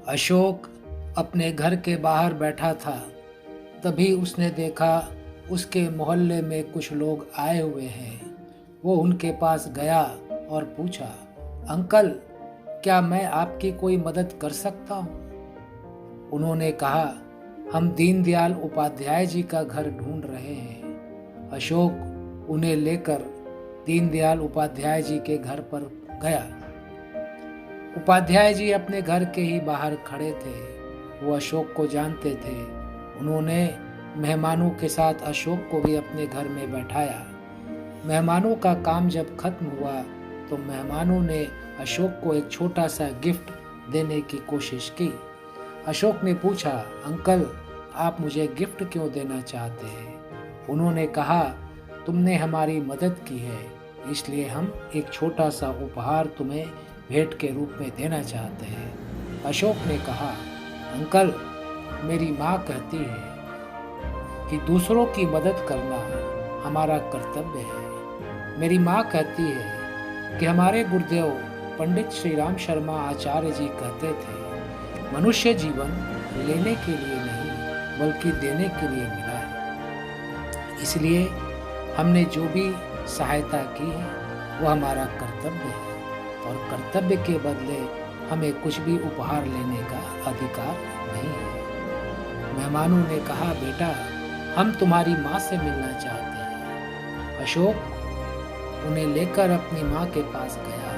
अशोक अपने घर के बाहर बैठा था। तभी उसने देखा उसके मोहल्ले में कुछ लोग आए हुए हैं। वो उनके पास गया और पूछा, अंकल, क्या मैं आपकी कोई मदद कर सकता हूँ? उन्होंने कहा, हम दीनदयाल उपाध्याय जी का घर ढूंढ रहे हैं। अशोक उन्हें लेकर दीनदयाल उपाध्याय जी के घर पर गया। उपाध्याय जी अपने घर के ही बाहर खड़े थे। वो अशोक को जानते थे। उन्होंने मेहमानों के साथ अशोक को भी अपने घर में बैठाया। मेहमानों का काम जब खत्म हुआ तो मेहमानों ने अशोक को एक छोटा सा गिफ्ट देने की कोशिश की। अशोक ने पूछा, अंकल, आप मुझे गिफ्ट क्यों देना चाहते हैं? उन्होंने कहा, तुमने हमारी मदद की है, इसलिए हम एक छोटा सा उपहार तुम्हें भेंट के रूप में देना चाहते हैं। अशोक ने कहा, अंकल, मेरी माँ कहती है कि दूसरों की मदद करना हमारा कर्तव्य है। मेरी माँ कहती है कि हमारे गुरुदेव पंडित श्री राम शर्मा आचार्य जी कहते थे, मनुष्य जीवन लेने के लिए नहीं बल्कि देने के लिए मिला है। इसलिए हमने जो भी सहायता की है वो हमारा कर्तव्य है और कर्तव्य के बदले हमें कुछ भी उपहार लेने का अधिकार नहीं है। मेहमानों ने कहा, बेटा, हम तुम्हारी माँ से मिलना चाहते हैं। अशोक उन्हें लेकर अपनी माँ के पास गया।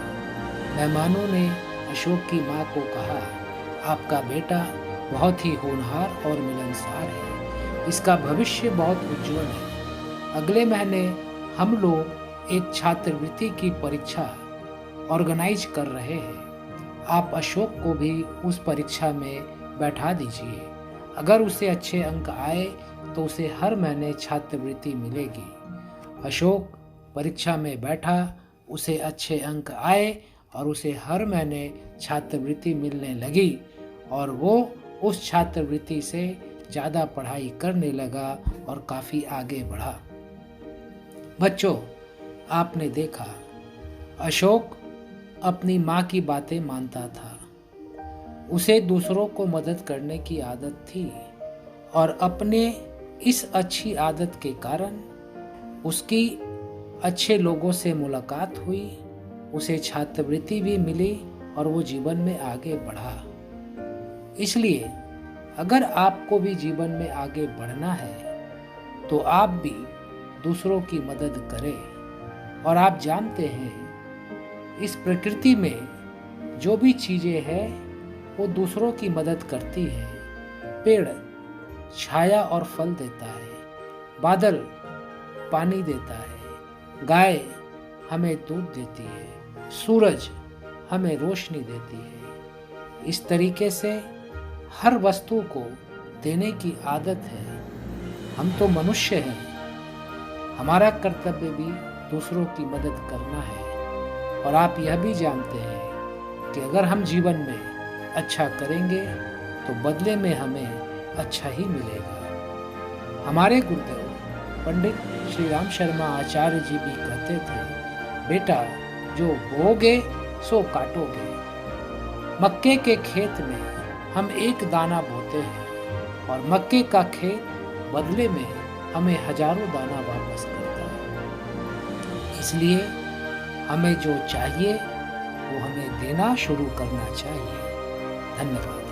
मेहमानों ने अशोक की माँ को कहा, आपका बेटा बहुत ही होनहार और मिलनसार है। इसका भविष्य बहुत उज्जवल है। अगले महीने हम लोग एक छात्रवृत्ति की परीक्षा ऑर्गेनाइज कर रहे हैं। आप अशोक को भी उस परीक्षा में बैठा दीजिए। अगर उसे अच्छे अंक आए तो उसे हर महीने छात्रवृत्ति मिलेगी। अशोक परीक्षा में बैठा, उसे अच्छे अंक आए और उसे हर महीने छात्रवृत्ति मिलने लगी और वो उस छात्रवृत्ति से ज़्यादा पढ़ाई करने लगा और काफ़ी आगे बढ़ा। बच्चों, आपने देखा अशोक अपनी माँ की बातें मानता था। उसे दूसरों को मदद करने की आदत थी और अपने इस अच्छी आदत के कारण उसकी अच्छे लोगों से मुलाकात हुई, उसे छात्रवृत्ति भी मिली और वो जीवन में आगे बढ़ा। इसलिए अगर आपको भी जीवन में आगे बढ़ना है तो आप भी दूसरों की मदद करें। और आप जानते हैं, इस प्रकृति में जो भी चीज़ें हैं वो दूसरों की मदद करती है। पेड़ छाया और फल देता है, बादल पानी देता है, गाय हमें दूध देती है, सूरज हमें रोशनी देती है। इस तरीके से हर वस्तु को देने की आदत है। हम तो मनुष्य हैं, हमारा कर्तव्य भी दूसरों की मदद करना है। और आप यह भी जानते हैं कि अगर हम जीवन में अच्छा करेंगे तो बदले में हमें अच्छा ही मिलेगा। हमारे गुरुदेव पंडित श्री राम शर्मा आचार्य जी भी कहते थे, बेटा, जो बोओगे सो काटोगे। मक्के के खेत में हम एक दाना बोते हैं और मक्के का खेत बदले में हमें हजारों दाना वापस करता है। इसलिए हमें जो चाहिए वो हमें देना शुरू करना चाहिए। धन्यवाद।